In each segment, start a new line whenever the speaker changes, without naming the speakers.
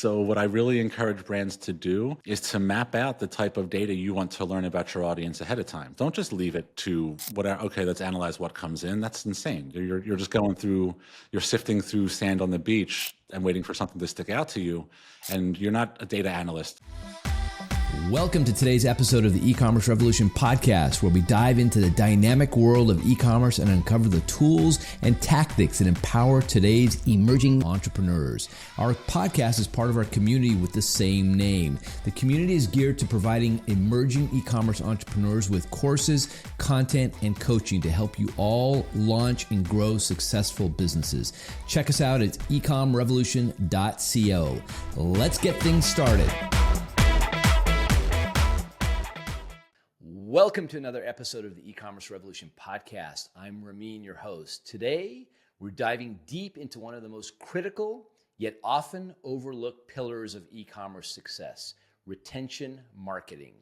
So what I really encourage brands to do is to map out the type of data you want to learn about your audience ahead of time. Don't just leave it to whatever, okay, let's analyze what comes in. That's insane. You're just going through, you're sifting through sand on the beach and waiting for something to stick out to you. And you're not a data analyst.
Welcome to today's episode of the E-commerce Revolution podcast, where we dive into the dynamic world of e-commerce and uncover the tools and tactics that empower today's emerging entrepreneurs. Our podcast is part of our community with the same name. The community is geared to providing emerging e-commerce entrepreneurs with courses, content, and coaching to help you all launch and grow successful businesses. Check us out at ecomrevolution.co. Let's get things started. Welcome to another episode of the E-commerce Revolution podcast. I'm Ramin, your host. Today, we're diving deep into one of the most critical yet often overlooked pillars of e-commerce success, retention marketing.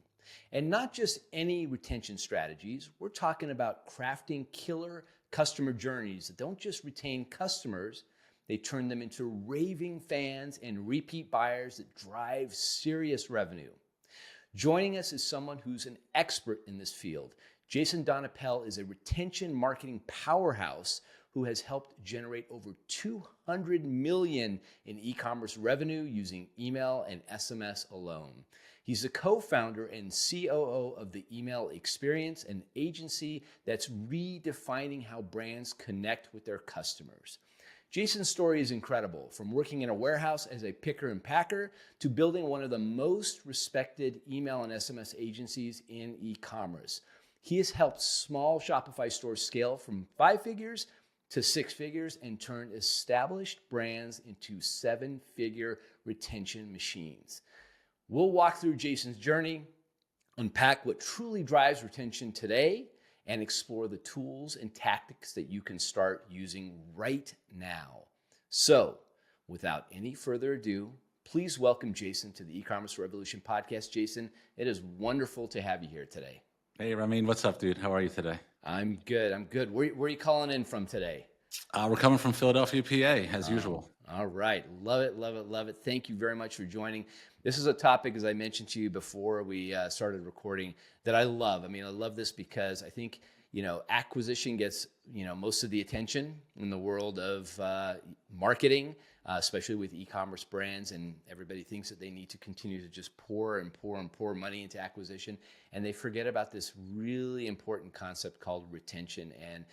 And not just any retention strategies, we're talking about crafting killer customer journeys that don't just retain customers, they turn them into raving fans and repeat buyers that drive serious revenue. Joining us is someone who's an expert in this field. Jason Donapel is a retention marketing powerhouse who has helped generate over $200 million in e-commerce revenue using email and SMS alone. He's the co-founder and COO of the Email Experience, an agency that's redefining how brands connect with their customers. Jason's story is incredible, from working in a warehouse as a picker and packer to building one of the most respected email and SMS agencies in e-commerce. He has helped small Shopify stores scale from 5 figures to 6 figures and turn established brands into 7-figure retention machines. We'll walk through Jason's journey, unpack what truly drives retention today, and explore the tools and tactics that you can start using right now. So, without any further ado, please welcome Jason to the E-commerce Revolution podcast. Jason, it is wonderful to have you here today.
Hey, Ramin, what's up, dude? How are you today?
I'm good. Where are you calling in from today?
We're coming from Philadelphia, PA, as usual.
All right. Love it. Thank you very much for joining. This is a topic, as I mentioned to you before we started recording, that I love. I love this because I think, acquisition gets, most of the attention in the world of marketing, especially with e-commerce brands, and everybody thinks that they need to continue to just pour money into acquisition, and they forget about this really important concept called retention. And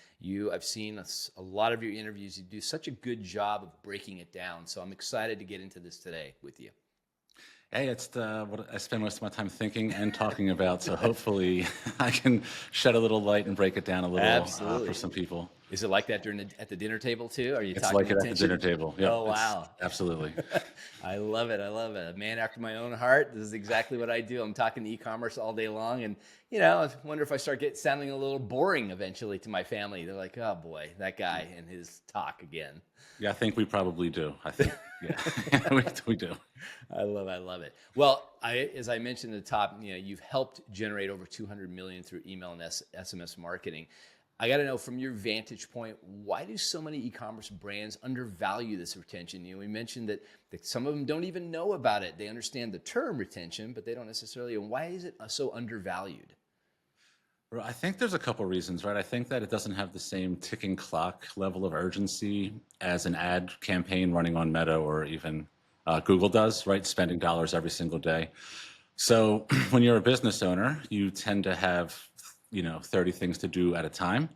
I've seen a lot of your interviews. You do such a good job of breaking it down. So I'm excited to get into this today with you.
Hey, it's what I spend most of my time thinking and talking about. So hopefully I can shed a little light and break it down a little for some people.
Is it like that at the dinner table too? Are you
It's
talking
like it
retention?
at the dinner table. Yeah,
Oh, wow.
Absolutely.
I love it. A man after my own heart. This is exactly what I do. I'm talking e-commerce all day long. And, I wonder if I start sounding a little boring eventually to my family. They're like, oh boy, that guy and his talk again.
Yeah, I think we probably do. I think, yeah, we do.
I love it. Well, as I mentioned at the top, you've helped generate over $200 million through email and SMS marketing. I got to know, from your vantage point, why do so many e-commerce brands undervalue this retention? We mentioned that some of them don't even know about it. They understand the term retention, but they don't necessarily. And why is it so undervalued?
Well, I think there's a couple reasons, right? I think that it doesn't have the same ticking clock level of urgency as an ad campaign running on Meta or even Google does, right? Spending dollars every single day. So when you're a business owner, you tend to have 30 things to do at a time.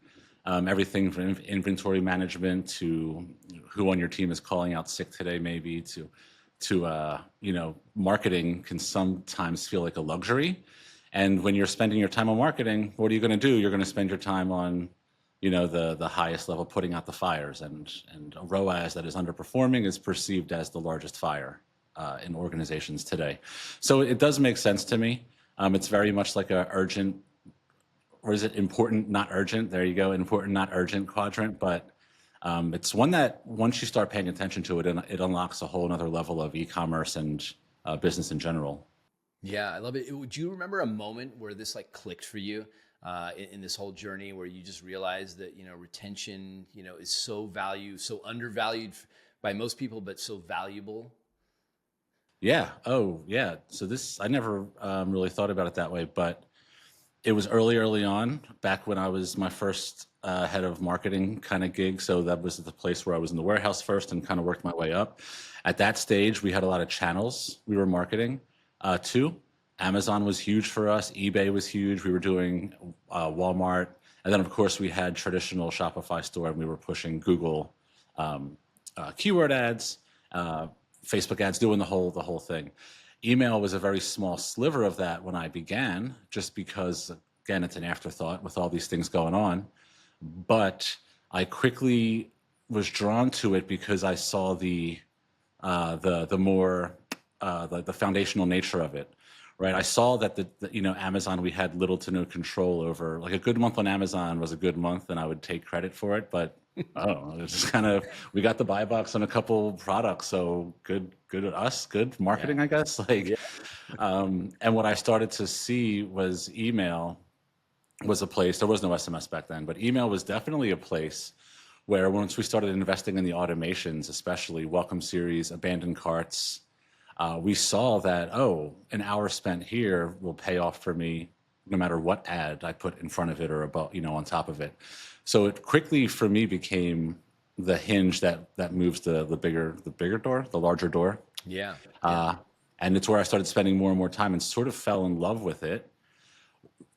Everything from inventory management to who on your team is calling out sick today, maybe to marketing can sometimes feel like a luxury. And when you're spending your time on marketing, what are you going to do? You're going to spend your time on, the highest level, putting out the fires, and a ROAS that is underperforming is perceived as the largest fire in organizations today. So it does make sense to me. It's very much like a urgent, or is it important, not urgent? There you go, important, not urgent quadrant. But it's one that once you start paying attention to it, it unlocks a whole other level of e-commerce and business in general.
Yeah, I love it. Would you remember a moment where this clicked for you in this whole journey, where you just realized that, retention, is so undervalued by most people, but so valuable?
Yeah. Oh, yeah. So I never really thought about it that way, but it was early on, back when I was my first head of marketing kind of gig. So that was the place where I was in the warehouse first and kind of worked my way up. At that stage, we had a lot of channels we were marketing to. Amazon was huge for us. eBay was huge. We were doing Walmart. And then, of course, we had traditional Shopify store, and we were pushing Google keyword ads, uh, Facebook ads, doing the whole thing. Email was a very small sliver of that when I began, just because, again, it's an afterthought with all these things going on. But I quickly was drawn to it because I saw the more the foundational nature of it, right? I saw that Amazon, we had little to no control over. Like, a good month on Amazon was a good month, and I would take credit for it. But oh, it's just kind of, we got the buy box on a couple products, so good at us, good
Yeah.
marketing, I guess.
Yeah.
And what I started to see was email was a place. There was no SMS back then, but email was definitely a place where, once we started investing in the automations, especially welcome series, abandoned carts, we saw that, oh, an hour spent here will pay off for me no matter what ad I put in front of it or above, on top of it. So it quickly for me became the hinge that moves the bigger door, the larger door.
Yeah. Yeah.
Uh, and it's where I started spending more and more time and sort of fell in love with it.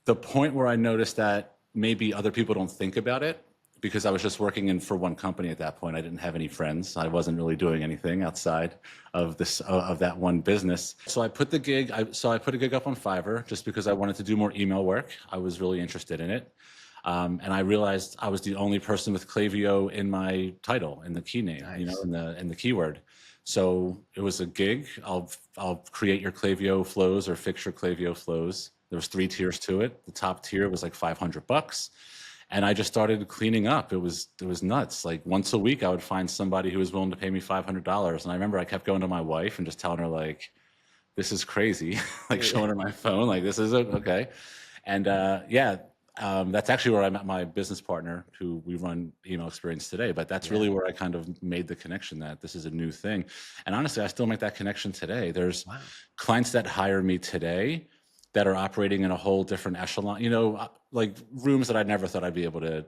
The point where I noticed that maybe other people don't think about it, because I was just working in for one company at that point. I didn't have any friends. I wasn't really doing anything outside of this of that one business. So I put a gig up on Fiverr just because I wanted to do more email work. I was really interested in it. And I realized I was the only person with Klaviyo in my title, in the key name,
Nice.
in the keyword. So it was a gig. I'll create your Klaviyo flows or fix your Klaviyo flows. There was 3 tiers to it. The top tier was like $500, and I just started cleaning up. It was nuts. Like, once a week, I would find somebody who was willing to pay me $500. And I remember I kept going to my wife and just telling her, like, this is crazy, like showing her my phone, like, this is okay. And yeah, that's actually where I met my business partner, who we run Email Experience today. But that's
Yeah.
really where I kind of made the connection that this is a new thing. And honestly, I still make that connection today. There's
Wow.
clients that hire me today that are operating in a whole different echelon, like rooms that I never thought I'd be able to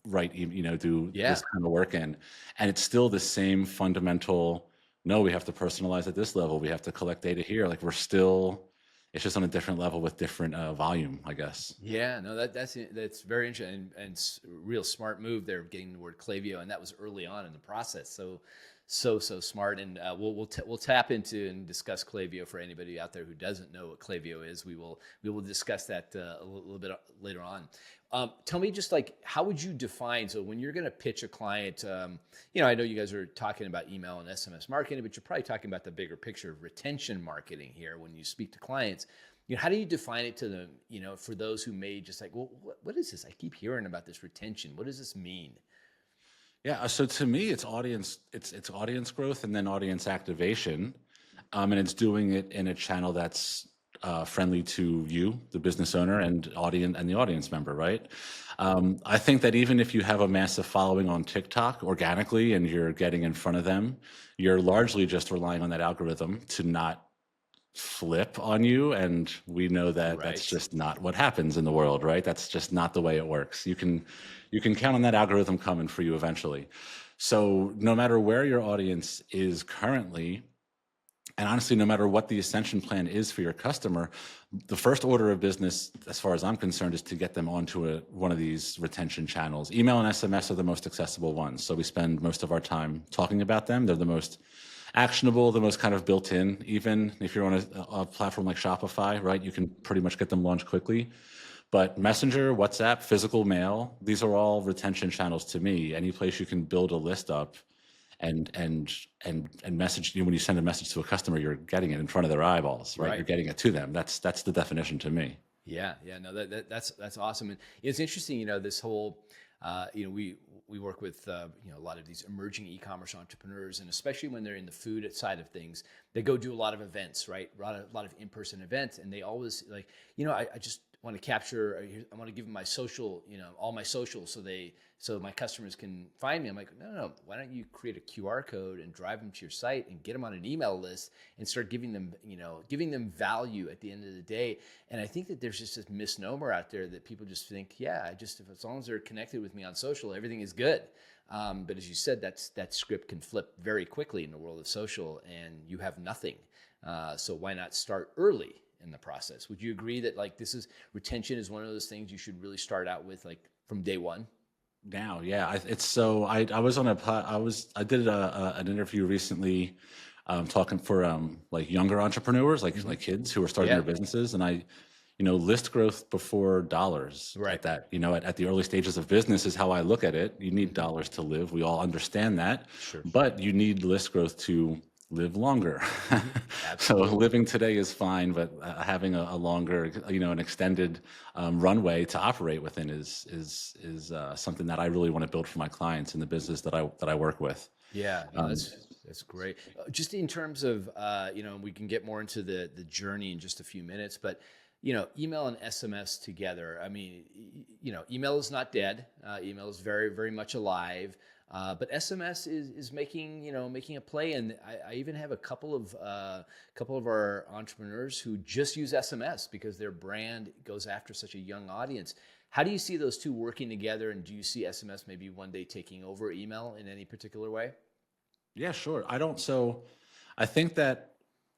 do
Yeah.
this kind of work in. And it's still the same fundamental, no, we have to personalize at this level. We have to collect data here. Like, it's just on a different level with different volume, I guess.
Yeah, no, that's very interesting and real smart move there, getting the word Klaviyo, and that was early on in the process. So smart, and we'll tap into and discuss Klaviyo for anybody out there who doesn't know what Klaviyo is. We will discuss that a little bit later on. Tell me, just like, how would you define, so when you're going to pitch a client, I know you guys are talking about email and SMS marketing, but you're probably talking about the bigger picture of retention marketing here when you speak to clients. How do you define it to them, for those who may just like, well, what is this? I keep hearing about this retention. What does this mean?
Yeah, so to me, it's audience growth and then audience activation, and it's doing it in a channel that's friendly to you, the business owner, and the audience member, right? I think that even if you have a massive following on TikTok organically and you're getting in front of them, you're largely just relying on that algorithm to not flip on you. And we know that that's
Right.
just not what happens in the world, right? That's just not the way it works. You can count on that algorithm coming for you eventually. So no matter where your audience is currently, and honestly, no matter what the ascension plan is for your customer, the first order of business, as far as I'm concerned, is to get them onto one of these retention channels. Email and SMS are the most accessible ones. So we spend most of our time talking about them. They're the most actionable, the most kind of built in. Even if you're on a platform like Shopify, right, you can pretty much get them launched quickly. But Messenger, WhatsApp, physical mail, these are all retention channels to me. Any place you can build a list up and message you, when you send a message to a customer, you're getting it in front of their eyeballs, right? You're
Right.
getting it to them. That's the definition to me.
Yeah, yeah, no, that's awesome, and it's interesting. This whole, we work with a lot of these emerging e-commerce entrepreneurs, and especially when they're in the food side of things, they go do a lot of events, right? A lot of in-person events, and they always like, want to capture, I want to give them my social, all my socials so my customers can find me. I'm like, no. Why don't you create a QR code and drive them to your site and get them on an email list and start giving them value at the end of the day. And I think that there's just this misnomer out there that people just think, if as long as they're connected with me on social, everything is good. But as you said, that script can flip very quickly in the world of social, and you have nothing. So why not start early in the process? Would you agree that retention is one of those things you should really start out with from day one?
Now, yeah, it's so. I was on I did an interview recently, talking for younger entrepreneurs, like kids who are starting their businesses, and list growth before dollars.
Right.
At that, at the early stages of business is how I look at it. You need dollars to live. We all understand that.
Sure.
But you need list growth to live longer. So
Absolutely.
living today is fine, but having a longer, an extended runway to operate within is something that I really want to build for my clients in the business that I work with.
Yeah, no, that's great. Just in terms of, we can get more into the journey in just a few minutes, but email and SMS together. I mean, email is not dead. Email is very, very much alive. But SMS is making a play, and I even have a couple of our entrepreneurs who just use SMS because their brand goes after such a young audience. How do you see those two working together, and do you see SMS maybe one day taking over email in any particular way?
Yeah, sure. I think that,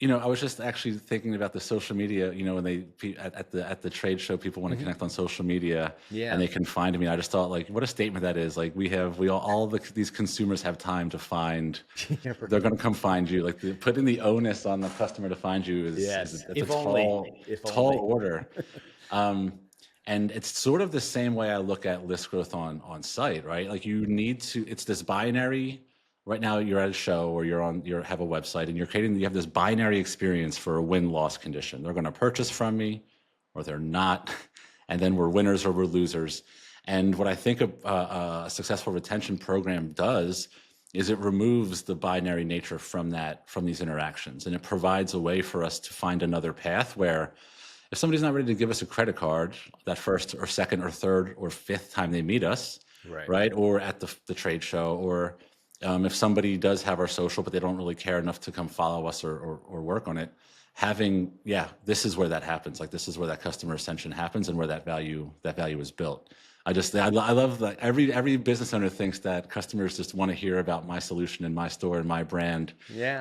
I was just actually thinking about the social media, when at the trade show, people want to connect on social media,
Yeah.
and they can find me. I just thought, what a statement that is. These consumers have time to find, they're going to come find you. Putting the onus on the customer to find you is
If
a
only.
tall order. And it's sort of the same way I look at list growth on site, right? It's this binary. Right now you're at a show or you have a website and you have this binary experience for a win-loss condition. They're going to purchase from me or they're not. And then we're winners or we're losers. And what I think a successful retention program does is it removes the binary nature from these interactions. And it provides a way for us to find another path where if somebody's not ready to give us a credit card that first or second or third or fifth time they meet us, right? Or at the trade show, or if somebody does have our social, but they don't really care enough to come follow us or work on it, this is where that happens. This is where that customer ascension happens and where that value is built. I love that every business owner thinks that customers just want to hear about my solution and my store and my brand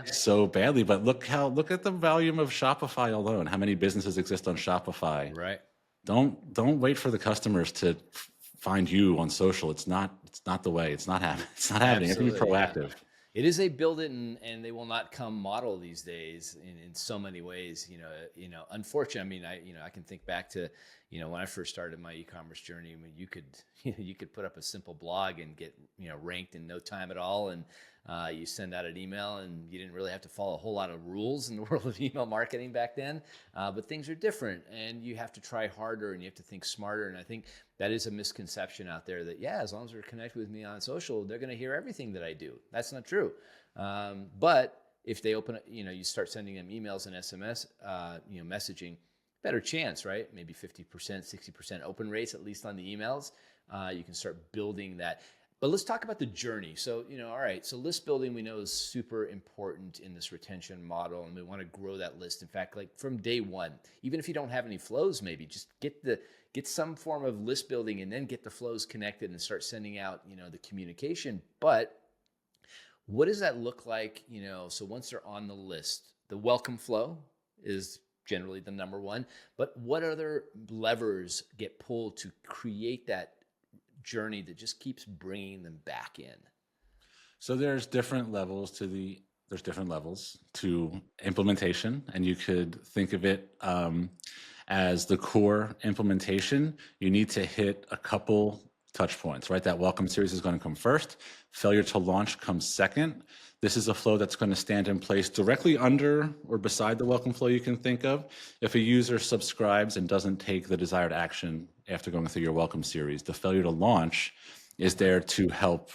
so badly. But look at the volume of Shopify alone. How many businesses exist on Shopify?
Right.
Don't wait for the customers to find you on social. It's not the way. It's not happening. It's not happening. You have to be proactive.
Yeah. It is a build it and they will not come model these days in so many ways. Unfortunately, I mean, I can think back to, when I first started my e-commerce journey. I mean, you could put up a simple blog and get, ranked in no time at all. And you send out an email and you didn't really have to follow a whole lot of rules in the world of email marketing back then. But things are different and you have to try harder and you have to think smarter. And I think that is a misconception out there that, as long as they're connected with me on social, they're going to hear everything that I do. That's not true. But if they open, you start sending them emails and SMS, messaging, better chance, right? Maybe 50%, 60% open rates, at least on the emails. You can start building that. But let's talk about the journey. So, all right, so list building we know is super important in this retention model, and we want to grow that list. In fact, from day one, even if you don't have any flows, maybe just get some form of list building and then get the flows connected and start sending out, the communication. But what does that look like? So once they're on the list, the welcome flow is generally the number one, but what other levers get pulled to create that journey that just keeps bringing them back in?
So there's different levels to implementation, and you could think of it as the core implementation. You need to hit a couple touch points, right? That welcome series is going to come first. Failure to launch comes second. This is a flow that's going to stand in place directly under or beside the welcome flow you can think of. If a user subscribes and doesn't take the desired action after going through your welcome series, the failure to launch is there to help.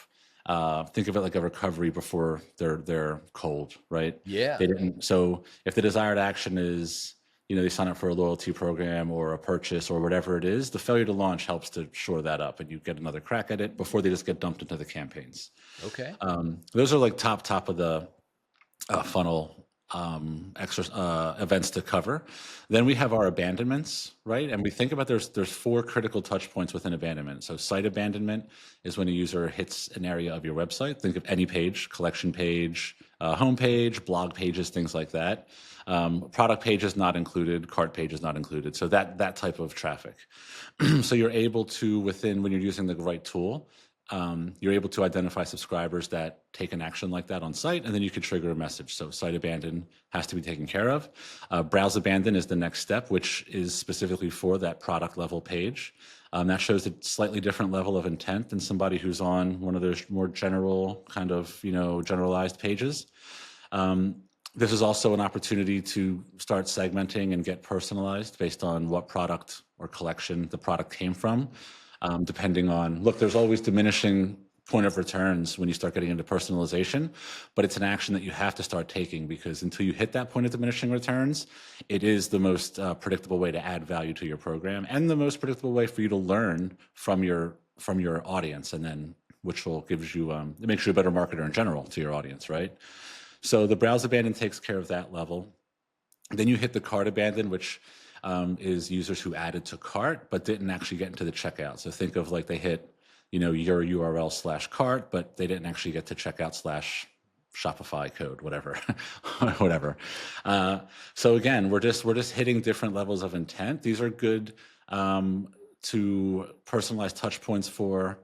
Think of it like a recovery before they're cold, right?
Yeah.
They didn't. So if the desired action is they sign up for a loyalty program or a purchase or whatever it is, the failure to launch helps to shore that up, and you get another crack at it before they just get dumped into the campaigns.
Okay.
Those are like top of the funnel events to cover. Then we have our abandonments, right? And we think about there's four critical touch points within abandonment. So site abandonment is when a user hits an area of your website. Think of any page, collection page, home page, blog pages, things like that. Product pages not included, cart pages not included. So that type of traffic. So you're able to, when you're using the right tool, you're able to identify subscribers that take an action like that on site, and then you could trigger a message. So site abandon has to be taken care of. Browse abandon is the next step, which is specifically for that product level page. That shows a slightly different level of intent than somebody who's on one of those more general kind of, generalized pages. This is also an opportunity to start segmenting and get personalized based on what product or collection the product came from. Depending on, there's always diminishing point of returns when you start getting into personalization, but it's an action that you have to start taking, because until you hit that point of diminishing returns, it is the most predictable way to add value to your program, and the most predictable way for you to learn from your audience, and then which will gives you it makes you a better marketer in general to your audience, right? So the browse abandon takes care of that level. Then you hit the cart abandon, which is users who added to cart but didn't actually get into the checkout. So think of like they hit, your URL/cart, but they didn't actually get to checkout/ Shopify code, whatever, whatever. So again, we're just hitting different levels of intent. These are good to personalize touch points for,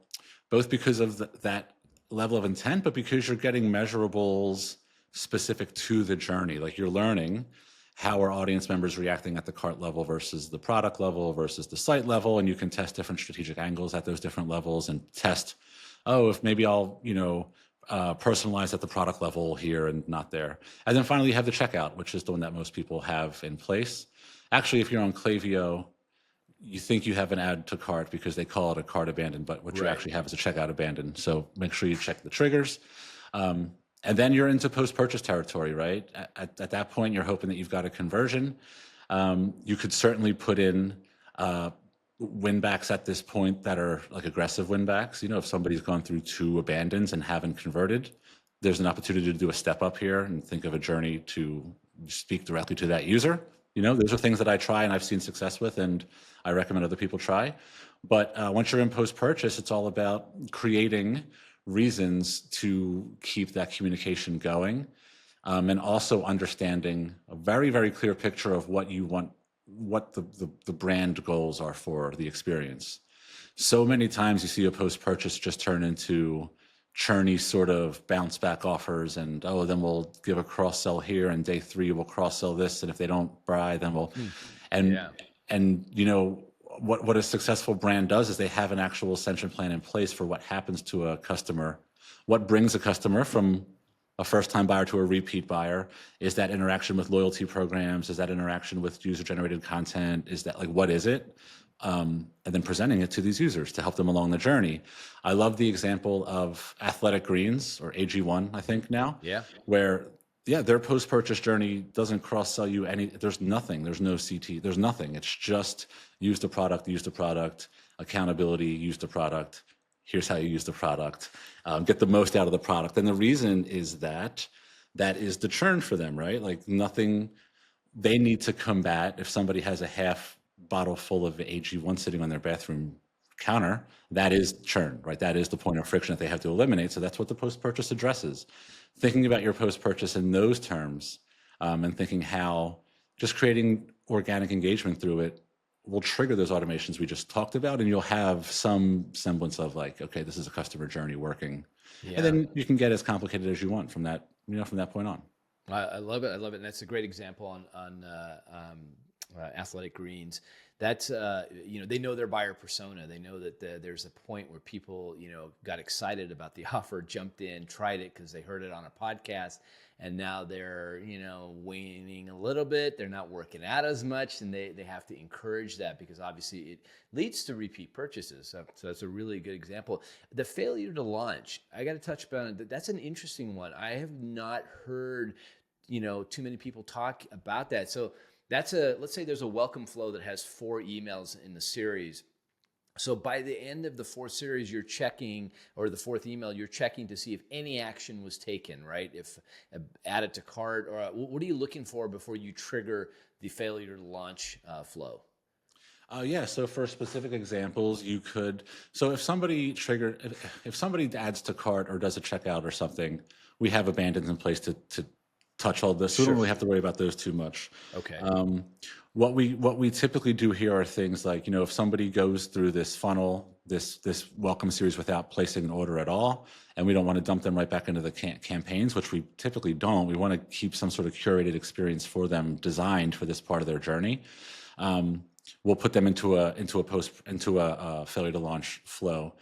both because of that level of intent, but because you're getting measurables specific to the journey. Like you're learning how are audience members reacting at the cart level versus the product level versus the site level, and you can test different strategic angles at those different levels and test, if maybe I'll personalize at the product level here and not there. And then finally you have the checkout, which is the one that most people have in place. Actually, if you're on Klaviyo, you think you have an add to cart because they call it a cart abandon, but what you actually have is a checkout abandon. So make sure you check the triggers. And then you're into post-purchase territory, right? At that point, you're hoping that you've got a conversion. You could certainly put in win-backs at this point that are like aggressive win-backs. If somebody's gone through 2 abandons and haven't converted, there's an opportunity to do a step up here and think of a journey to speak directly to that user. Those are things that I try and I've seen success with, and I recommend other people try. But once you're in post-purchase, it's all about creating reasons to keep that communication going, and also understanding a very, very clear picture of what you want, what the brand goals are for the experience. So many times you see a post-purchase just turn into churny sort of bounce back offers, and then we'll give a cross-sell here, and day 3 we'll cross-sell this, and if they don't buy, then we'll and what a successful brand does is they have an actual ascension plan in place for what happens to a customer. What brings a customer from a first-time buyer to a repeat buyer? Is that interaction with loyalty programs? Is that interaction with user-generated content? Is that what is it? And then presenting it to these users to help them along the journey. I love the example of Athletic Greens, or AG1, I think now, where their post-purchase journey doesn't cross-sell you there's nothing, there's no CT, there's nothing. It's just use the product, accountability, use the product, here's how you use the product, get the most out of the product. And the reason is that is the churn for them, right? Like nothing they need to combat. If somebody has a half bottle full of AG1 sitting on their bathroom counter, that is churn, right? That is the point of friction that they have to eliminate. So that's what the post-purchase addresses. Thinking about your post-purchase in those terms, and thinking how just creating organic engagement through it will trigger those automations we just talked about, and you'll have some semblance of okay, this is a customer journey working. And then you can get as complicated as you want from that, from that point on.
I love it. And that's a great example on Athletic Greens. That's they know their buyer persona. They know that there's a point where people got excited about the offer, jumped in, tried it because they heard it on a podcast, and now they're waning a little bit. They're not working out as much, and they have to encourage that, because obviously it leads to repeat purchases. So that's a really good example. The failure to launch, I got to touch upon it. That's an interesting one. I have not heard too many people talk about that. So let's say there's a welcome flow that has 4 emails in the series. So by the end of the 4th series, you're checking, or the 4th email, you're checking to see if any action was taken, right? If add it to cart, or what are you looking for before you trigger the failure to launch flow?
Yeah, so for specific examples, you could, so if somebody adds to cart or does a checkout or something, we have abandons in place to touch all this. So we don't
Sure.
really have to worry about those too much.
Okay.
What we typically do here are things like, if somebody goes through this funnel, this welcome series without placing an order at all, and we don't want to dump them right back into the campaigns, which we typically don't. We want to keep some sort of curated experience for them designed for this part of their journey. We'll put them into a failure to launch flow.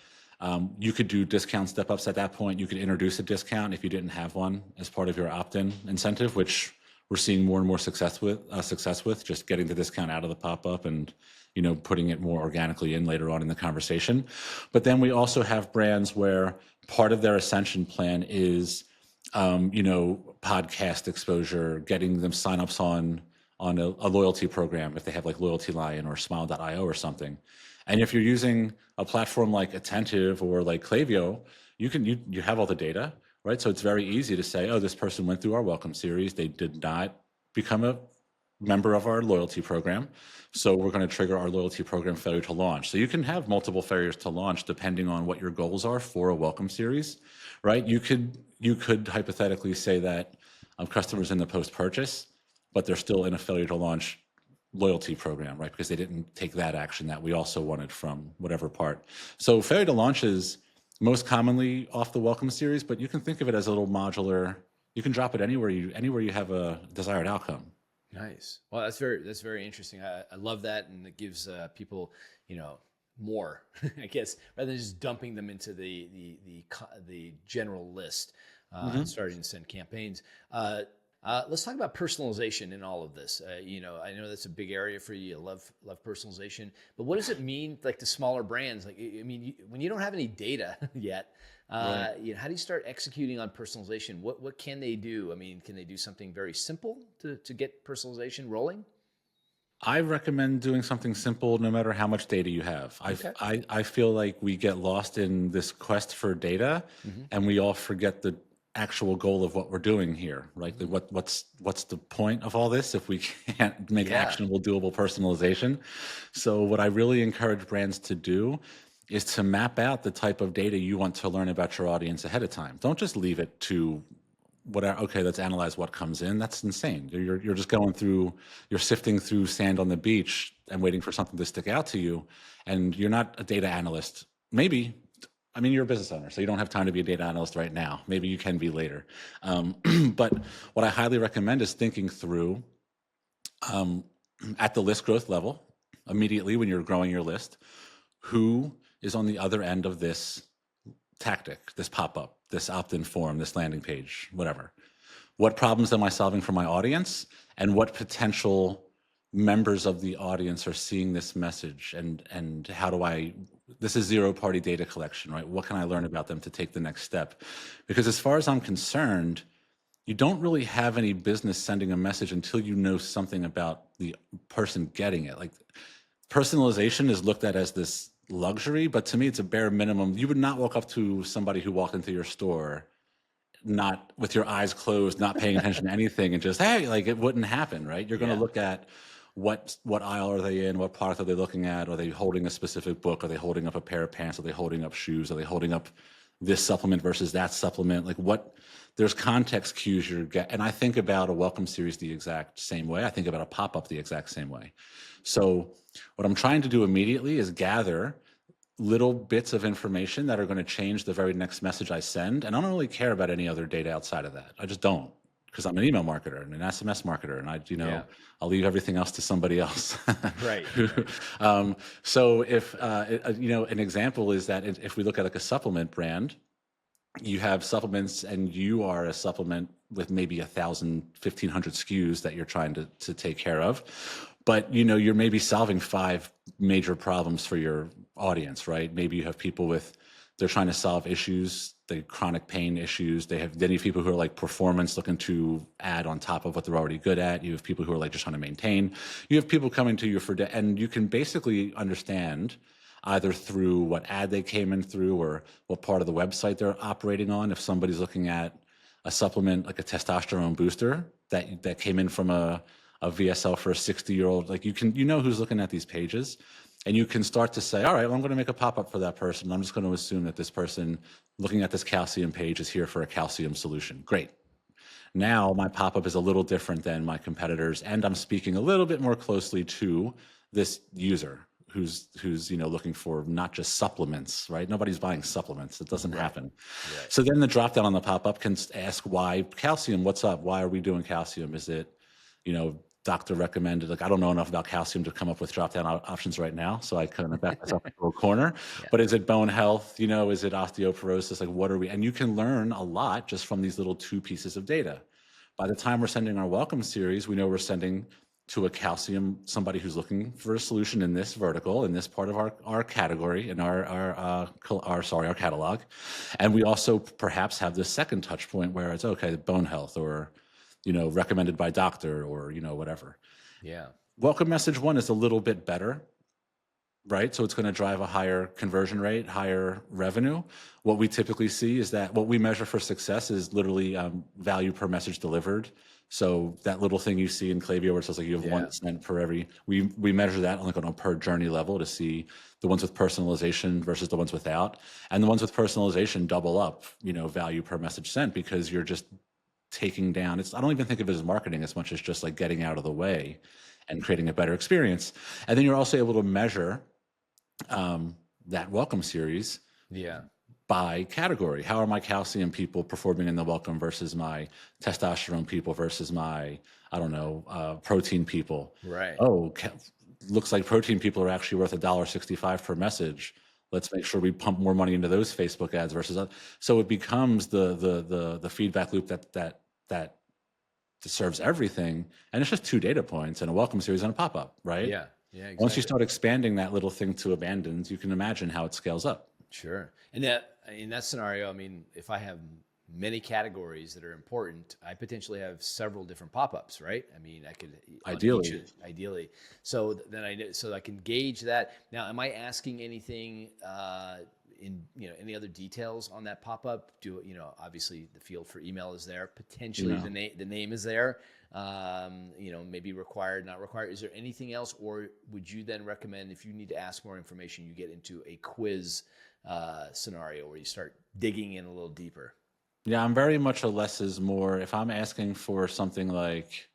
You could do discount step-ups at that point. You could introduce a discount if you didn't have one as part of your opt-in incentive, which we're seeing more and more success with just getting the discount out of the pop-up and putting it more organically in later on in the conversation. But then we also have brands where part of their ascension plan is podcast exposure, getting them signups on a loyalty program if they have like Loyalty Lion or Smile.io or something. And if you're using a platform like Attentive or like Klaviyo, you have all the data, right? So it's very easy to say, oh, this person went through our welcome series. They did not become a member of our loyalty program. So we're going to trigger our loyalty program failure to launch. So you can have multiple failures to launch depending on what your goals are for a welcome series, right? You could hypothetically say that customers in the post-purchase, but they're still in a failure to launch loyalty program, right? Because they didn't take that action that we also wanted from whatever part. So failure to launch is most commonly off the welcome series, but you can think of it as a little modular. You can drop it anywhere you have a desired outcome.
Nice. Well, that's very interesting. I love that, and it gives people, more, I guess, rather than just dumping them into the general list, and starting to send campaigns. Let's talk about personalization in all of this. I know that's a big area for you. I love personalization, but what does it mean, like to smaller brands? Like, I mean, when you don't have any data yet,
Right.
how do you start executing on personalization? What can they do? I mean, can they do something very simple to get personalization rolling?
I recommend doing something simple no matter how much data you have.
Okay.
I feel like we get lost in this quest for data and we all forget the actual goal of what we're doing here, right? What's the point of all this if we can't make
Yeah.
actionable, doable personalization? So what I really encourage brands to do is to map out the type of data you want to learn about your audience ahead of time. Don't just leave it to whatever. Okay, let's analyze what comes in. That's insane. You're just you're sifting through sand on the beach and waiting for something to stick out to you. And you're not a data analyst. Maybe, I mean, you're a business owner, so you don't have time to be a data analyst right now. Maybe you can be later. But what I highly recommend is thinking through at the list growth level, immediately when you're growing your list, who is on the other end of this tactic, this pop-up, this opt-in form, this landing page, whatever. What problems am I solving for my audience, and what potential members of the audience are seeing this message, and how do I, this is zero-party data collection, right? What can I learn about them to take the next step? Because as far as I'm concerned, you don't really have any business sending a message until you know something about the person getting it. Like, personalization is looked at as this luxury, but to me, it's a bare minimum. You would not walk up to somebody who walked into your store, not with your eyes closed, not paying attention to anything, and just, hey, like, it wouldn't happen, right? You're going to look at what aisle are they in, what product are they looking at, are they holding a specific book, are they holding up a pair of pants, are they holding up shoes, are they holding up this supplement versus that supplement, like there's context cues you get. And I think about a welcome series the exact same way. I think about a pop-up the exact same way. So what I'm trying to do immediately is gather little bits of information that are going to change the very next message I send. And I don't really care about any other data outside of that. I just don't, because I'm an email marketer and an SMS marketer, and I'll leave everything else to somebody else.
Right.
So if an example is that if we look at like a supplement brand, you have supplements and you are a supplement with maybe 1,000, 1,500 SKUs that you're trying to take care of. But, you're maybe solving 5 major problems for your audience, right? Maybe you have people with they're trying to solve issues, the chronic pain issues. They have people who are like performance, looking to add on top of what they're already good at. You have people who are like just trying to maintain. You have people coming to you and you can basically understand either through what ad they came in through or what part of the website they're operating on. If somebody's looking at a supplement like a testosterone booster that came in from a VSL for a 60-year-old, like you know who's looking at these pages, and you can start to say, all right, well, I'm going to make a pop-up for that person. I'm just going to assume that this person looking at this calcium page is here for a calcium solution. Great. Now my pop-up is a little different than my competitors, and I'm speaking a little bit more closely to this user who's looking for not just supplements, right? Nobody's buying supplements. It doesn't happen. Right. So then the drop down on the pop-up can ask why calcium, what's up? Why are we doing calcium? Is it, doctor recommended? Like, I don't know enough about calcium to come up with drop down options right now. So I kind of back myself into a corner, but is it bone health? Is it osteoporosis? Like, what are we? And you can learn a lot just from these little 2 pieces of data. By the time we're sending our welcome series, we know we're sending to a calcium, somebody who's looking for a solution in this vertical, in this part of our category, in our catalog. And we also perhaps have this second touch point where it's okay, bone health or, recommended by doctor or, whatever.
Yeah.
Welcome message 1 is a little bit better, right? So it's going to drive a higher conversion rate, higher revenue. What we typically see is that what we measure for success is literally value per message delivered. So that little thing you see in Klaviyo where it says like you have 1 cent per every, we measure that on a per journey level to see the ones with personalization versus the ones without. And the ones with personalization double up, value per message sent, because you're just taking down, I don't even think of it as marketing as much as just like getting out of the way and creating a better experience. And then you're also able to measure that welcome series by category. How are my calcium people performing in the welcome versus my testosterone people versus my, protein people?
Right.
Oh, looks like protein people are actually worth $1.65 per message. Let's make sure we pump more money into those Facebook ads versus others. So it becomes the feedback loop that serves everything, and it's just 2 data points and a welcome series and a pop-up, right?
Yeah, exactly.
Once you start expanding that little thing to abandons, you can imagine how it scales up.
Sure. And that in that scenario, if I have many categories that are important, I potentially have several different pop-ups, right? I could ideally. So then I can gauge that. Now, am I asking anything in any other details on that pop-up? Obviously the field for email is there. Potentially the name is there. Maybe required, not required. Is there anything else, or would you then recommend if you need to ask more information, you get into a quiz scenario where you start digging in a little deeper?
Yeah, I'm very much a less is more. If I'm asking for something like,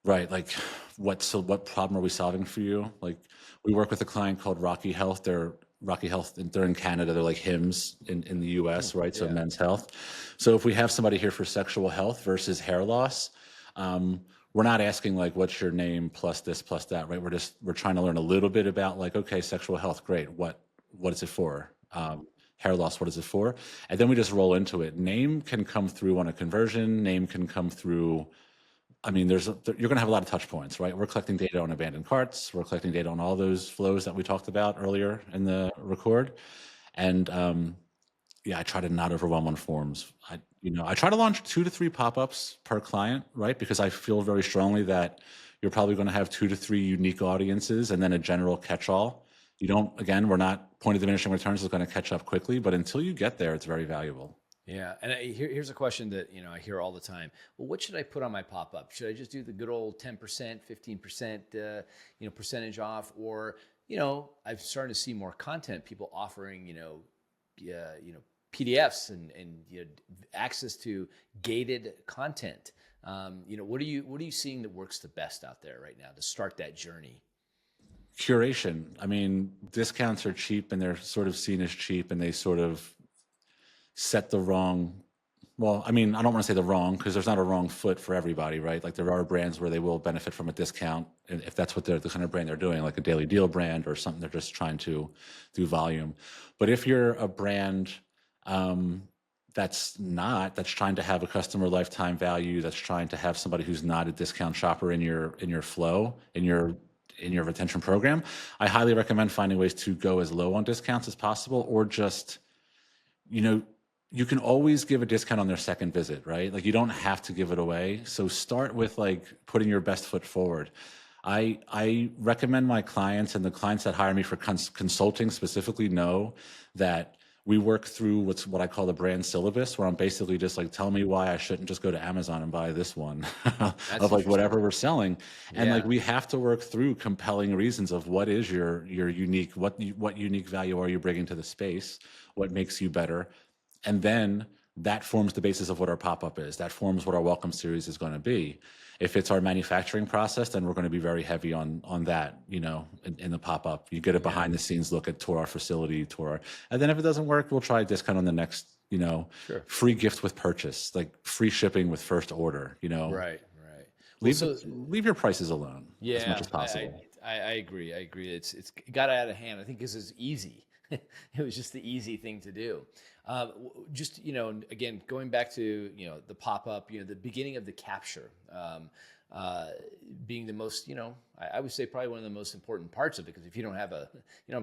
right, like what problem are we solving for you? Like, we work with a client called Rocky Health. They're in Canada. They're like Hims in the US, right? So men's health. So if we have somebody here for sexual health versus hair loss, we're not asking like, what's your name plus this plus that, right? We're trying to learn a little bit about like, okay, sexual health, great. What is it for? Hair loss, what is it for? And then we just roll into it. Name can come through on a conversion. Name can come through. You're going to have a lot of touch points, right? We're collecting data on abandoned carts. We're collecting data on all those flows that we talked about earlier in the record. And I try to not overwhelm on forms. I try to launch 2 to 3 pop-ups per client, right? Because I feel very strongly that you're probably going to have 2 to 3 unique audiences and then a general catch-all. We're not point of diminishing returns is going to catch up quickly, but until you get there, it's very valuable.
Yeah. And here's a question that, I hear all the time. Well, what should I put on my pop-up? Should I just do the good old 10%, 15%, percentage off? Or, I've started to see more content, people offering, PDFs and access to gated content. What are you seeing that works the best out there right now to start that journey?
Curation. Discounts are cheap and they're sort of seen as cheap, and they sort of set the wrong, I don't want to say the wrong, because there's not a wrong foot for everybody, right? Like, there are brands where they will benefit from a discount, and if that's what the kind of brand they're doing, like a daily deal brand or something, they're just trying to do volume. But if you're a brand that's trying to have a customer lifetime value, that's trying to have somebody who's not a discount shopper in your flow, in your in your retention program, I highly recommend finding ways to go as low on discounts as possible, or just, you know, you can always give a discount on their second visit, right? Like you don't have to give it away. So start with like putting your best foot forward. I recommend my clients, and the clients that hire me for consulting specifically know that we work through what I call the brand syllabus, where I'm basically just like, tell me why I shouldn't just go to Amazon and buy this one
That's
of like
interesting.
whatever we're selling. And like
Yeah.
we have to work through compelling reasons of what is your unique, what unique value are you bringing to the space, what makes you better, and then that forms the basis of what our pop-up is. That forms what our welcome series is going to be. If it's our manufacturing process, then we're going to be very heavy on that, in the pop-up. You get a
Yeah.
behind the scenes look at tour our facility, and then if it doesn't work, we'll try a discount on the next,
Sure.
free gift with purchase, like free shipping with first order,
Right. Right. Well,
leave
so
leave your prices alone as much
yeah,
as possible.
I agree. I agree. It's got out of hand. I think this is easy. It was just the easy thing to do. Just again, going back to the pop up, the beginning of the capture, being the most, I would say probably one of the most important parts of it, because if you don't have a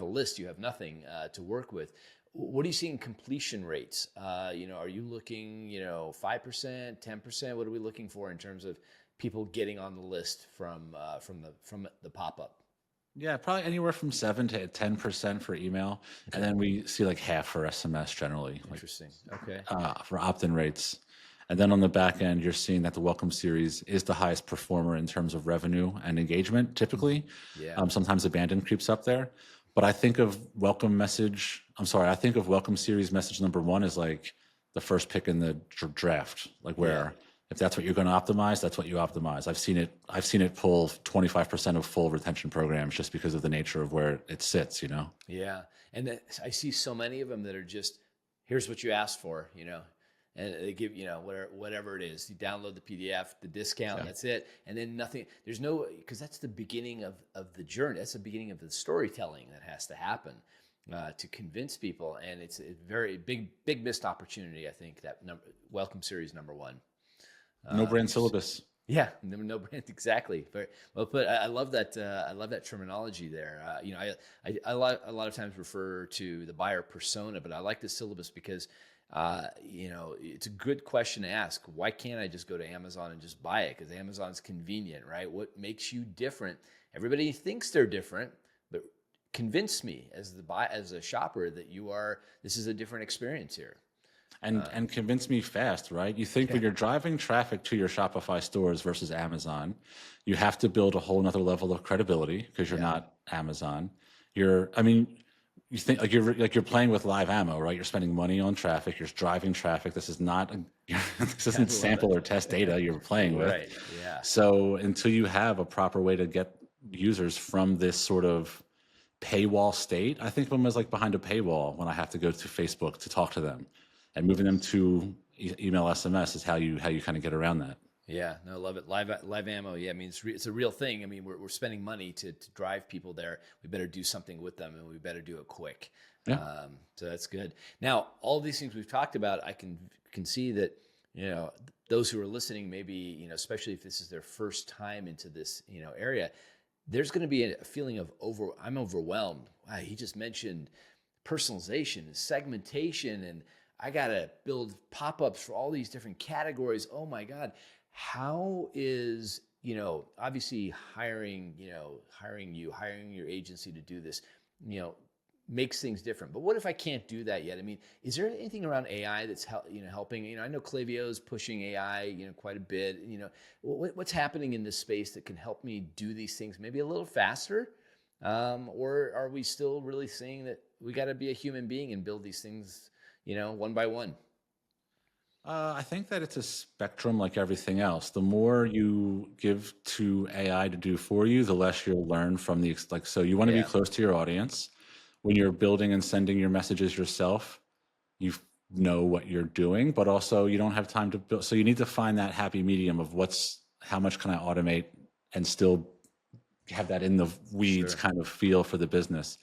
list, you have nothing to work with. What are you seeing completion rates? Are you looking 5%, 10%? What are we looking for in terms of people getting on the list from the pop up?
Yeah, probably anywhere from 7 to 10% for email, and
Okay,
then we see like half for SMS generally, like
interesting. Okay,
for opt-in rates. And then on the back end, you're seeing that the welcome series is the highest performer in terms of revenue and engagement, typically.
yeah,
Sometimes abandon creeps up there. But I think of I think of welcome series message number one as like the first pick in the draft, like
yeah.
where if that's what you're going to optimize, that's what you optimize. I've seen it pull 25% of full retention programs just because of the nature of where it sits,
Yeah, and I see so many of them that are just, here's what you asked for, and they give whatever it is. You download the PDF, the discount,
Yeah.
that's it, and then nothing. There's no, because that's the beginning of the journey. That's the beginning of the storytelling that has to happen to convince people, and it's a very big missed opportunity. I think that welcome series number one.
No brand
Interesting.
syllabus.
Yeah, no brand, exactly. Very well put. I love that. I love that terminology there. A lot of times refer to the buyer persona, but I like the syllabus because it's a good question to ask. Why can't I just go to Amazon and just buy it? Because Amazon's convenient, right? What makes you different? Everybody thinks they're different, but convince me as a shopper that this is a different experience here.
And convince me fast, right? You think
Yeah,
when you're driving traffic to your Shopify stores versus Amazon, you have to build a whole nother level of credibility because you're
yeah,
not Amazon. I mean, you think like you're playing with live ammo, right? You're spending money on traffic, you're driving traffic. This is not this
I
isn't
love
sample
it.
or test data you're playing with.
Right. Yeah.
So until you have a proper way to get users from this sort of paywall state, I think of them as like behind a paywall when I have to go to Facebook to talk to them, and moving them to email SMS is how you kind of get around that.
Yeah, no, love it. Live ammo. Yeah, I mean it's a real thing. I mean we're spending money to drive people there. We better do something with them, and we better do it quick.
Yeah.
So that's good. Now all these things we've talked about, I can see that those who are listening, maybe especially if this is their first time into this area, there's going to be a feeling of I'm overwhelmed. Wow, he just mentioned personalization and segmentation, and I got to build pop-ups for all these different categories. Oh my God. How is, obviously hiring your agency to do this, makes things different. But what if I can't do that yet? I mean, is there anything around AI that's helping? I know Klaviyo's pushing AI, quite a bit. What's happening in this space that can help me do these things maybe a little faster? Or are we still really seeing that we got to be a human being and build these things, one by one?
I think that it's a spectrum like everything else. The more you give to AI to do for you, the less you'll learn from so you want to be
Yeah,
close to your audience. When you're building and sending your messages yourself, you know what you're doing, but also you don't have time to build. So you need to find that happy medium of how much can I automate and still have that in the weeds
sure.
kind of feel for the business.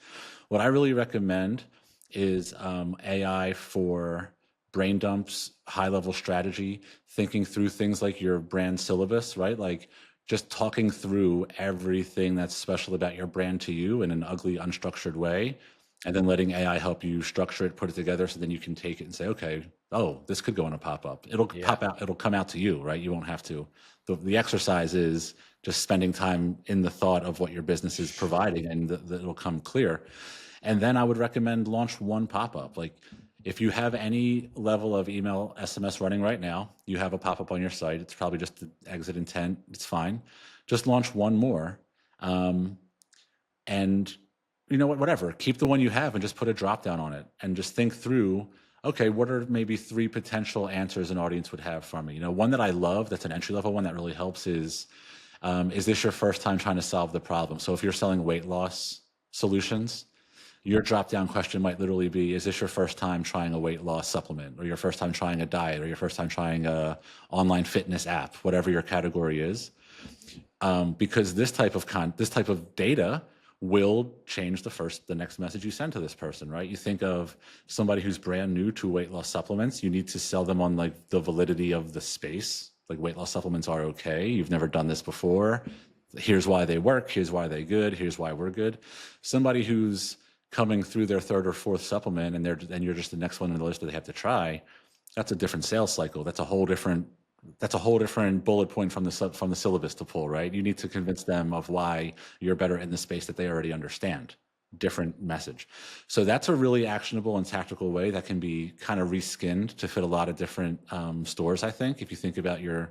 What I really recommend is AI for brain dumps, high level strategy, thinking through things like your brand syllabus, right? Like just talking through everything that's special about your brand to you in an ugly, unstructured way, and then letting AI help you structure it, put it together, so then you can take it and say, okay, oh, this could go in a pop-up. It'll
Yeah.
pop out, it'll come out to you, right? You won't have to. The exercise is just spending time in the thought of what your business is
Sure.
providing, and it'll come clear. And then I would recommend launch one pop-up. Like if you have any level of email SMS running right now, you have a pop-up on your site. It's probably just the exit intent. It's fine. Just launch one more. And you know what, whatever, keep the one you have and just put a drop down on it and just think through, okay, what are maybe 3 potential answers an audience would have from me? One that I love, that's an entry level one that really helps is this your first time trying to solve the problem? So if you're selling weight loss solutions, your drop down question might literally be, is this your first time trying a weight loss supplement, or your first time trying a diet, or your first time trying a online fitness app, whatever your category is? Because this type of data will change the next message you send to this person, right? You think of somebody who's brand new to weight loss supplements, you need to sell them on like the validity of the space. Like weight loss supplements are okay. You've never done this before. Here's why they work. Here's why they're good. Here's why we're good. Somebody who's coming through their 3rd or 4th supplement and you're just the next one on the list that they have to try, that's a different sales cycle. That's a whole different bullet point from the syllabus to pull, right? You need to convince them of why you're better in the space that they already understand. Different message. So that's a really actionable and tactical way that can be kind of reskinned to fit a lot of different stores, I think, if you think about your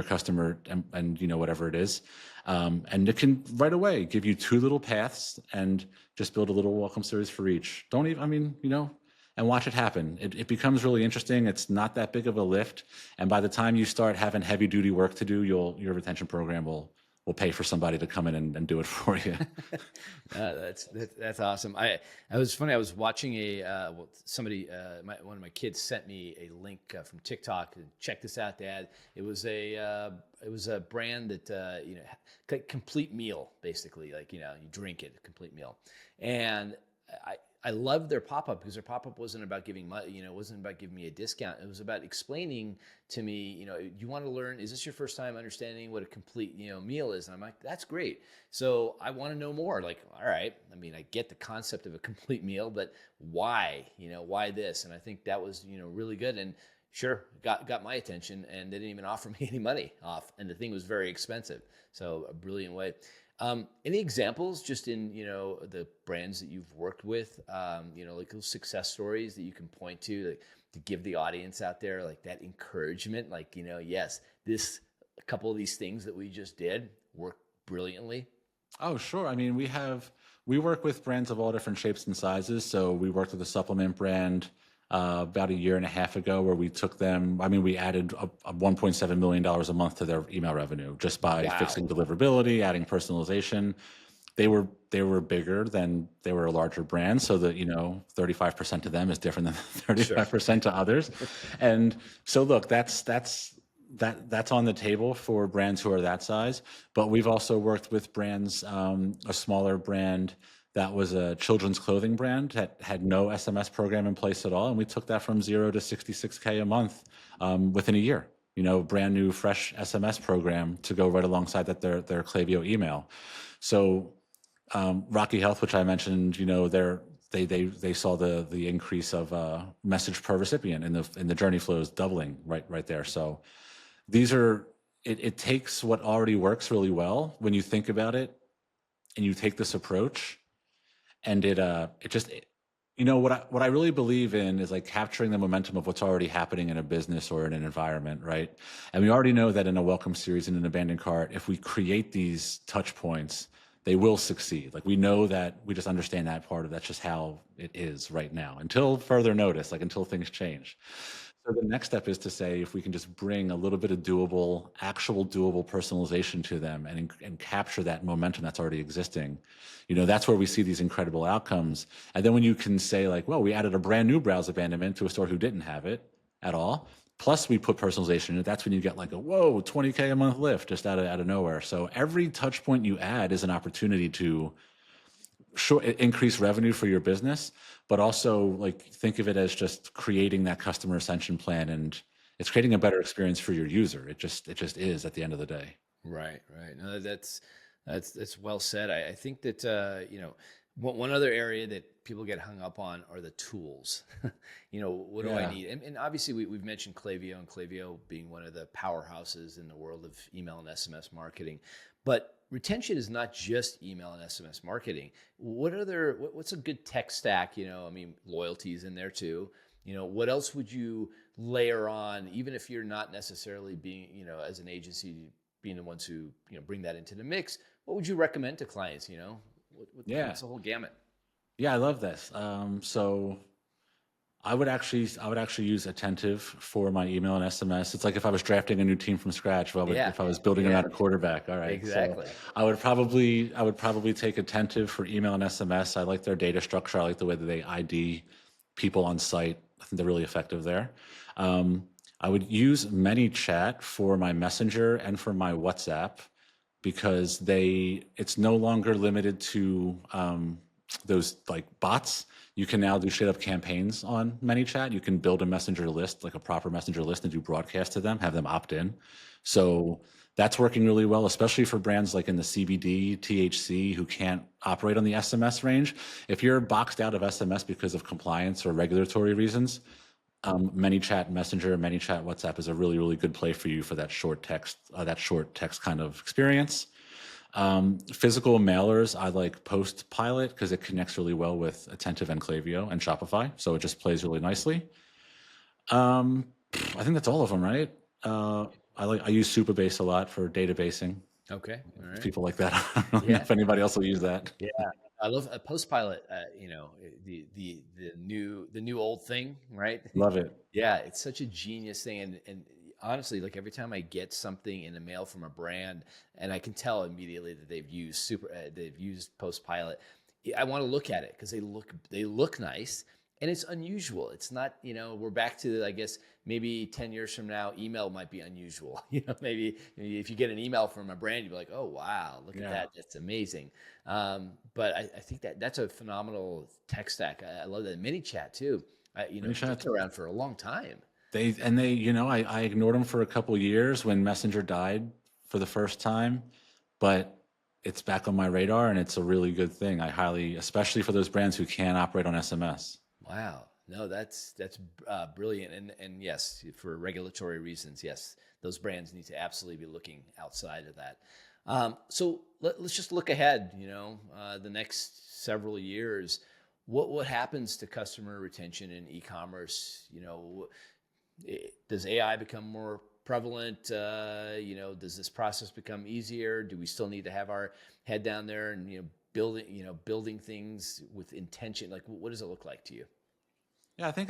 customer and whatever it is. And it can right away give you 2 little paths and just build a little welcome series for each. Don't even, and watch it happen. It becomes really interesting. It's not that big of a lift. And by the time you start having heavy duty work to do, your retention program will pay for somebody to come in and do it for you.
That's awesome. I was funny. I was watching somebody, one of my kids sent me a link from TikTok. Check this out, Dad. It was a brand that complete meal, basically, like you drink it, complete meal, and I loved their pop-up because their pop-up wasn't about giving money, it wasn't about giving me a discount. It was about explaining to me, you want to learn, is this your first time understanding what a complete, meal is? And I'm like, that's great. So I want to know more. Like, all right, I get the concept of a complete meal, but why, why this? And I think that was, really good. And sure, got my attention, and they didn't even offer me any money off. And the thing was very expensive. So a brilliant way. Any examples just in, the brands that you've worked with, like those success stories that you can point to give the audience out there, like that encouragement, like, yes, a couple of these things that we just did worked brilliantly?
Oh, sure. We work with brands of all different shapes and sizes. So we worked with a supplement brand about 1.5 years ago, where we took them. We added a $1.7 million a month to their email revenue just by fixing deliverability, adding personalization. They were bigger than they were a larger brand, so that 35% to them is different than 35% to others. And so look, that's on the table for brands who are that size. But we've also worked with brands, a smaller brand that was a children's clothing brand that had no SMS program in place at all. And we took that from 0 to 66K a month within a year. Brand new, fresh SMS program to go right alongside their Klaviyo email. So Rocky Health, which I mentioned, they saw the increase of message per recipient in the journey flows doubling right there. So it takes what already works really well when you think about it, and you take this approach. And what I really believe in is like capturing the momentum of what's already happening in a business or in an environment, right? And we already know that in a welcome series and an abandoned cart, if we create these touch points, they will succeed. Like we know that, we just understand that part of that's just how it is right now until further notice, like until things change. So the next step is to say, if we can just bring a little bit of actual doable personalization to them and capture that momentum that's already existing, that's where we see these incredible outcomes. And then when you can say like, well, we added a brand new browse abandonment to a store who didn't have it at all, plus we put personalization in it, that's when you get like a, whoa, 20K a month lift just out of nowhere. So every touch point you add is an opportunity to increase revenue for your business, but also like think of it as just creating that customer ascension plan, and it's creating a better experience for your user. It just is at the end of the day.
Right, right. No, that's well said. I think that one other area that people get hung up on are the tools. What do I
Yeah.
need? And obviously, we've mentioned Klaviyo, and Klaviyo being one of the powerhouses in the world of email and SMS marketing. But retention is not just email and SMS marketing. What's a good tech stack? I mean, loyalty is in there too. What else would you layer on, even if you're not necessarily being, as an agency, being the ones who bring that into the mix? What would you recommend to clients?
Yeah.
What's the whole gamut?
Yeah, I love this. So I would actually use Attentive for my email and SMS. It's like if I was drafting a new team from scratch,
Yeah,
if I was building
yeah,
around a quarterback. All right. So
exactly.
I would probably take Attentive for email and SMS. I like their data structure. I like the way that they ID people on site. I think they're really effective there. Um, I would use ManyChat for my Messenger and for my WhatsApp because it's no longer limited to those like bots. You can now do straight up campaigns on ManyChat. You can build a messenger list, like a proper messenger list, and do broadcast to them, have them opt in. So that's working really well, especially for brands like in the CBD, THC, who can't operate on the SMS range. If you're boxed out of SMS because of compliance or regulatory reasons, ManyChat Messenger, ManyChat WhatsApp is a really, really good play for you for that short text kind of experience. Physical mailers, I like Post Pilot because it connects really well with Attentive and Klaviyo and Shopify, so it just plays really nicely. Um, I think that's all of them, right? I use Supabase a lot for databasing.
Okay, all
If
right.
people like that, I don't know
Yeah,
if anybody else will use that.
yeah. I love a post pilot. The new old thing, right?
Love it.
Yeah, it's such a genius thing, and honestly, like every time I get something in the mail from a brand, and I can tell immediately that they've used Post Pilot, I want to look at it because they look nice, and it's unusual. It's not, we're back to, I guess, maybe 10 years from now, email might be unusual. Maybe if you get an email from a brand, you'd be like, oh wow, look at
Yeah.
that, that's amazing. But I think that's a phenomenal tech stack. I love that mini chat too. They've
ManyChat.
been around for a long time.
I ignored them for a couple years when Messenger died for the first time, but it's back on my radar and it's a really good thing. Especially for those brands who can't operate on SMS.
Wow. No, that's brilliant. And yes, for regulatory reasons, yes, those brands need to absolutely be looking outside of that. So let's just look ahead. The next several years. What happens to customer retention in e-commerce? Does AI become more prevalent? Does this process become easier? Do we still need to have our head down there and building things with intention? Like, what does it look like to you?
Yeah, I think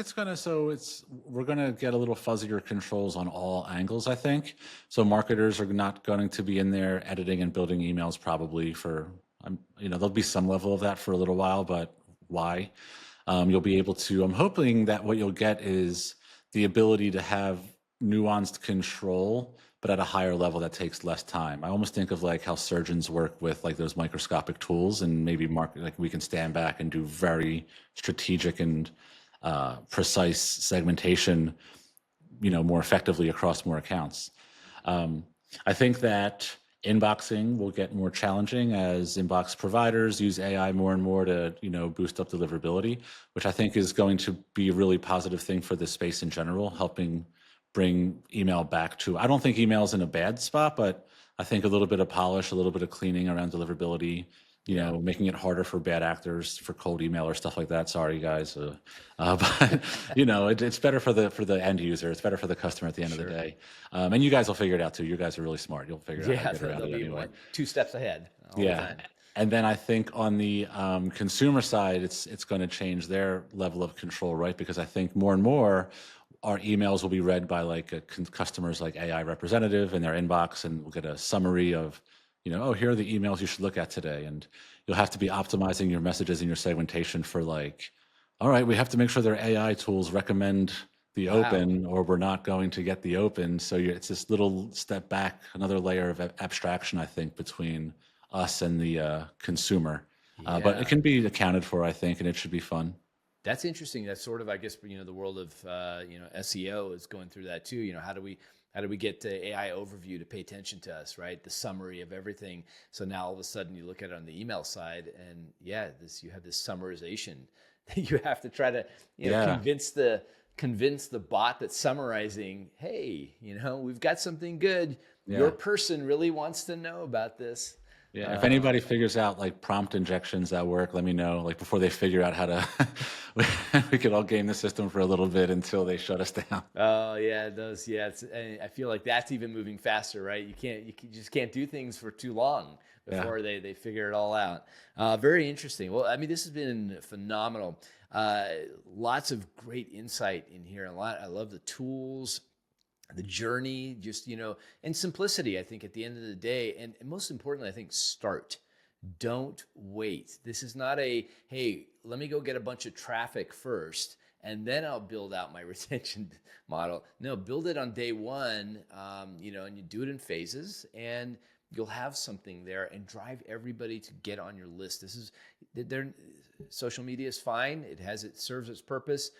we're gonna get a little fuzzier controls on all angles, I think. So marketers are not going to be in there editing and building emails probably there'll be some level of that for a little while, but why? You'll be able to, I'm hoping that what you'll get is the ability to have nuanced control, but at a higher level that takes less time. I almost think of like how surgeons work with like those microscopic tools and maybe like we can stand back and do very strategic and precise segmentation, more effectively across more accounts. Um, I think that inboxing will get more challenging as inbox providers use AI more and more to, boost up deliverability, which I think is going to be a really positive thing for the space in general, helping bring email back to. I don't think email's in a bad spot, but I think a little bit of polish, a little bit of cleaning around deliverability,
Yeah.
making it harder for bad actors for cold email or stuff like that. Sorry, guys, but it's better for the end user. It's better for the customer at the end of the
Sure.
day. And you guys will figure it out too. You guys are really smart. You'll figure out how to
Yeah,
get
they'll
around
they'll
it
be
anyway.
two steps ahead all the
Yeah.
time.
And then I think on the consumer side, it's going to change their level of control, right? Because I think more and more our emails will be read by like a customers like AI representative in their inbox, and we'll get a summary of, oh, here are the emails you should look at today. And you'll have to be optimizing your messages and your segmentation for like, all right, we have to make sure their AI tools recommend the
Wow.
open, or we're not going to get the open. So it's this little step back, another layer of abstraction, I think, between us and the consumer. But it
Yeah.
can be accounted for, I think, and it should be fun.
That's interesting. That's sort of, I guess, the world of SEO is going through that too. How do we How do we get the AI overview to pay attention to us, right? The summary of everything. So now all of a sudden you look at it on the email side, and you have this summarization that you have to try to,
Yeah.
convince the bot that's summarizing, hey, we've got something good. Your
Yeah.
person really wants to know about this.
Yeah, if anybody figures out like prompt injections that work, let me know. Like before they figure out how to, we could all game the system for a little bit until they shut us down.
Oh yeah, those and I feel like that's even moving faster, right? You just can't do things for too long
Yeah.
before they figure it all out. Very interesting. Well, I mean, this has been phenomenal. Lots of great insight in here. I love the tools, the journey, just, and simplicity, I think, at the end of the day. And most importantly, I think, start. Don't wait. This is not hey, let me go get a bunch of traffic first, and then I'll build out my retention model. No, build it on day one, and you do it in phases, and you'll have something there and drive everybody to get on your list. Social media is fine. It serves its purpose,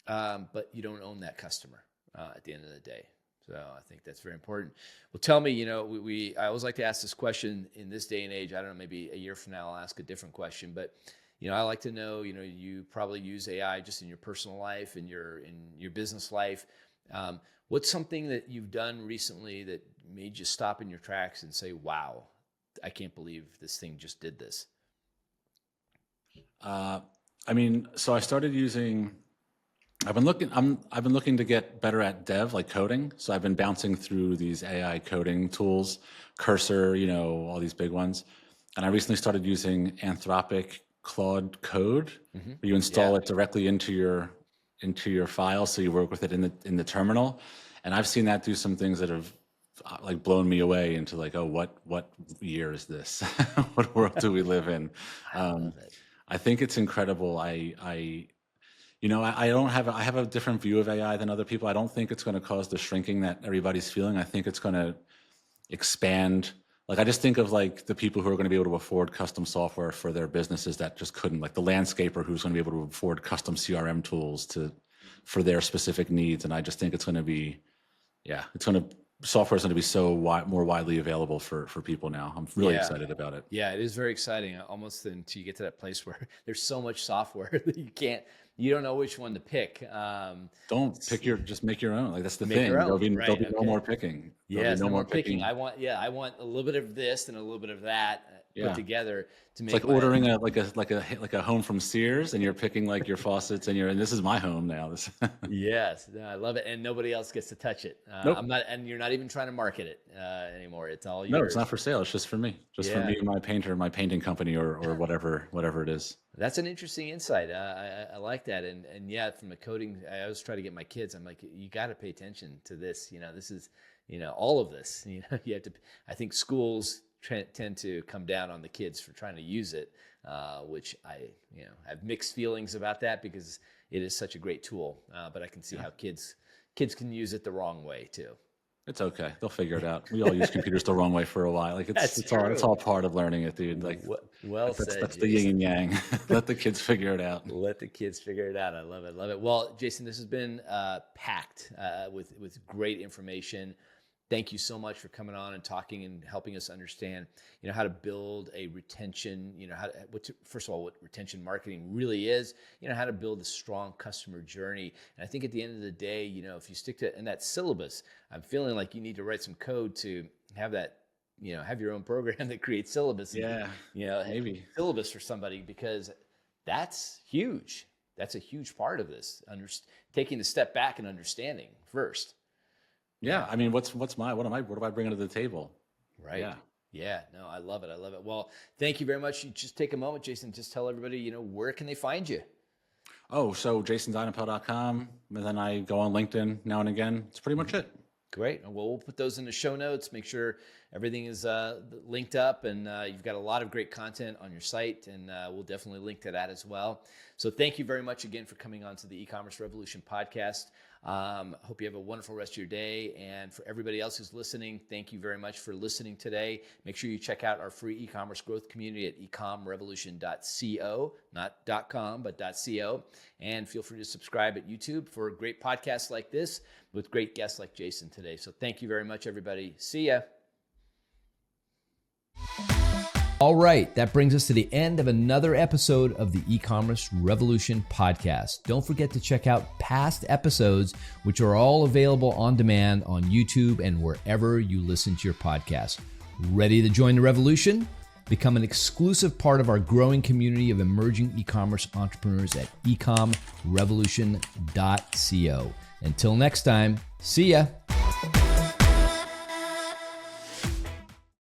but you don't own that customer at the end of the day. So I think that's very important. Well, tell me, I always like to ask this question in this day and age. I don't know, maybe a year from now, I'll ask a different question, but I like to know, you probably use AI just in your personal life and in your business life. What's something that you've done recently that made you stop in your tracks and say, wow, I can't believe this thing just did this?
So I started using, I've been looking to get better at dev, like coding. So I've been bouncing through these AI coding tools, Cursor, all these big ones. And I recently started using Anthropic Claude Code, where you install it directly into your file, so you work with it in the terminal. And I've seen that do some things that have like blown me away into like, oh, what year is this? What world do we live in?
I love it.
I think it's incredible. I have a different view of AI than other people. I don't think it's going to cause the shrinking that everybody's feeling. I think it's going to expand. Like I just think of like the people who are going to be able to afford custom software for their businesses that just couldn't, like the landscaper who's going to be able to afford custom CRM tools for their specific needs. And I just think it's going to be, software is going to be so more widely available for people now. I'm really excited about it.
Yeah, it is very exciting. Almost until you get to that place where there's so much software that you don't know which one to pick.
Just make your own. Like that's the thing. There'll be no more picking.
Yes, no more picking. I want a little bit of this and a little bit of that put together to make.
It's like ordering a home from Sears, and you're picking like your faucets and this is my home now.
Yes, I love it, and nobody else gets to touch it.
Nope.
And you're not even trying to market it anymore. It's all yours.
No, it's not for sale. It's just for me, for me and my painting company or whatever it is.
That's an interesting insight. I like that, and from the coding, I always try to get my kids. I'm like, you got to pay attention to this. This is all of this. You have to. I think schools tend to come down on the kids for trying to use it, which I have mixed feelings about that because it is such a great tool. But I can see how kids can use it the wrong way too.
It's okay. They'll figure it out. We all use computers the wrong way for a while. Like it's all part of learning it, dude. Like
said.
That's the yin and yang. Let the kids figure it out.
Let the kids figure it out. I love it. Well, Jason, this has been packed with great information. Thank you so much for coming on and talking and helping us understand, how to build a retention, first of all, what retention marketing really is, how to build a strong customer journey. And I think at the end of the day, if you stick to in that syllabus, I'm feeling like you need to write some code to have that, have your own program that creates syllabus.
Yeah. Maybe
syllabus for somebody, because that's huge. That's a huge part of this. Taking the step back and understanding first.
Yeah, I mean, what do I bring to the table?
Right. Yeah. No, I love it. Well, thank you very much. You just take a moment, Jason. Just tell everybody, where can they find you?
Oh, so jasondynapel.com, and then I go on LinkedIn now and again. It's pretty much it.
Great. Well, we'll put those in the show notes. Make sure everything is linked up, and you've got a lot of great content on your site, and we'll definitely link to that as well. So thank you very much again for coming on to the E-Commerce Revolution podcast. Hope you have a wonderful rest of your day. And for everybody else who's listening, thank you very much for listening today. Make sure you check out our free e-commerce growth community at ecomrevolution.co, not .com, but .co. And feel free to subscribe at YouTube for great podcasts like this with great guests like Jason today. So thank you very much, everybody. See ya. All right, that brings us to the end of another episode of the E-commerce Revolution podcast. Don't forget to check out past episodes, which are all available on demand on YouTube and wherever you listen to your podcast. Ready to join the revolution? Become an exclusive part of our growing community of emerging e-commerce entrepreneurs at ecomrevolution.co. Until next time, see ya.